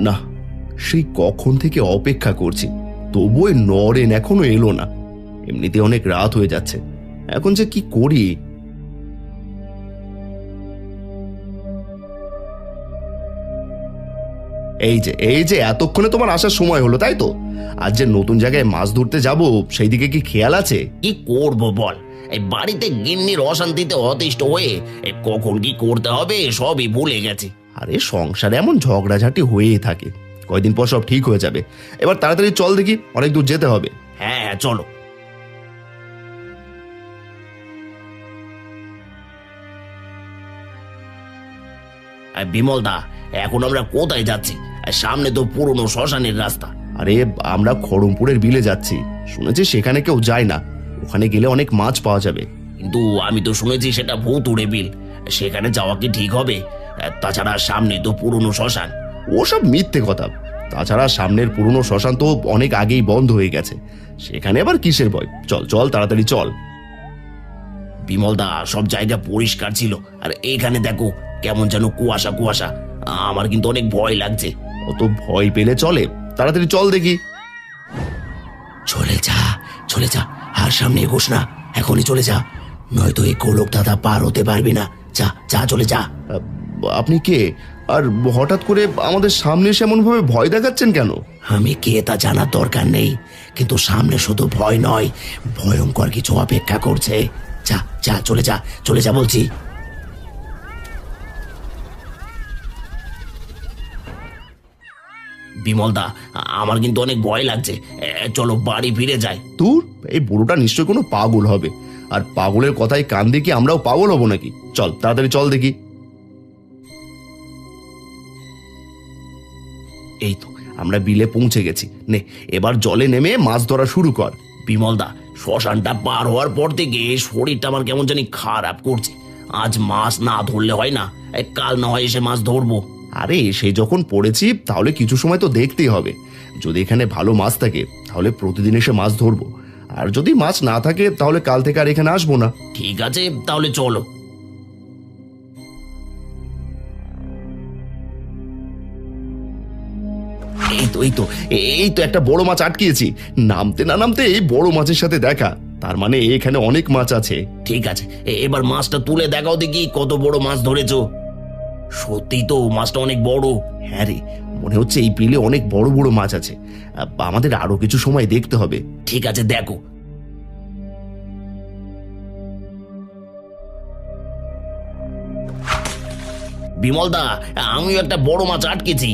না, সেই কখন থেকে অপেক্ষা করছি, তবুও ওই নরেন এখনো এলো না। এমনিতে অনেক রাত হয়ে যাচ্ছে, এখন যে কি করি। এই যে এতক্ষণে তোমার আসার সময় হলো, তাই তো? আজ যে নতুন জায়গায় মাছ ধরতে যাব, সেই দিকে কি খেয়াল আছে? কি করব বল, এই বাড়িতে গিন্নির অশান্তিতে অতিষ্ঠ হয়ে কখন কি করতে হবে সবই ভুলে গেছি। আরে সংসারে এমন ঝগড়াঝাটি হয়েই থাকে, কয়দিন পর সব ঠিক হয়ে যাবে। এবার তাড়াতাড়ি চল দেখি, অনেক দূর যেতে হবে। হ্যাঁ হ্যাঁ চলো। বিমল দা, এখন আমরা কোথায় যাচ্ছি? সামনে তো পুরনো শ্মশানের রাস্তা। আরে আমরা খড়মপুরের বিলে যাচ্ছি, শুনেছি সেখানে কেউ যায় না, ওখানে গেলে অনেক মাছ পাওয়া যাবে। কিন্তু আমি তো শুনেছি সেটা ভূতুড়ে বিল, সেখানে যাওয়া কি ঠিক হবে? তাছাড়া সামনে তো পুরনো শ্মশান। ওসব মিথ্যে কথা। তাছাড়া সামনের পুরনো শ্মশান তো অনেক আগেই বন্ধ হয়ে গেছে, সেখানে আবার কিসের ভয়? চল চল, তাড়াতাড়ি চল। বিমল দা, সব জায়গা পরিষ্কার ছিল, আর এখানে দেখো কেমন যেন কুয়াশা কুয়াশা। আমার কিন্তু অনেক ভয় লাগছে। অত ভয় পেলে চলে? তাড়াতাড়ি চল দেখি। চলে যা, চলে যা, আর সামনে এগোস না, এখনই চলে যা, নয়তো এই গোলক দাদা পার হতে পারবি না। যা যা, চলে যা। আপনি কে? আর হঠাৎ করে আমাদের সামনে এসে এমন ভাবে ভয় দেখাচ্ছেন কেন? আমি কে তা জানার দরকার নেই, কিন্তু সামনে শুধু ভয় নয়, ভয়ঙ্কর কিছু অপেক্ষা করছে। যা যা, চলে যা, চলে যা বলছি। বিমল দা, আমার কিন্তু অনেক ভয় লাগছে, চলো বাড়ি ফিরে যাই। তোর এই বুড়োটা নিশ্চয় কোনো পাগল হবে, আর পাগলের কথায় কান দিয়ে কি আমরাও পাগল হব নাকি? চল তাড়াতাড়ি চল দেখি। এই তো আমরা বিলে পৌঁছে গেছি, নে এবার জলে নেমে মাছ ধরা শুরু কর। বিমল দা, শ্মশানটা পার হওয়ার পর থেকে শরীরটা আমার কেমন জানি খারাপ করছে। আজ মাছ না ধরলে হয় না, কাল না হয় এসে মাছ ধরবো। আরে সে যখন পড়েছি তাহলে কিছু সময় তো দেখতেই হবে। যদি এখানে ভালো মাছ থাকে তাহলে প্রতিদিন এসে মাছ ধরবো, আর যদি মাছ না থাকে তাহলে কাল থেকে আর এখানে আসবো না। ঠিক আছে, তাহলে চলো। এই তো একটা বড় মাছ আটকিয়েছি। নামতে না নামতে এই বড় মাছের সাথে দেখা, তার মানে এখানে অনেক মাছ আছে। ঠিক আছে, এবার মাছটা তুলে দেখাও দেখি কত বড় মাছ ধরেছো। সত্যি তো মাছটা অনেক বড়। হ্যাঁ রে, মনে হচ্ছে এই বিলে অনেক বড় বড় মাছ আছে। আমাদের আরো কিছু সময় দেখতে হবে। ঠিক আছে, দেখো। বিমল দা, আমিও একটা বড় মাছ আটকেছি।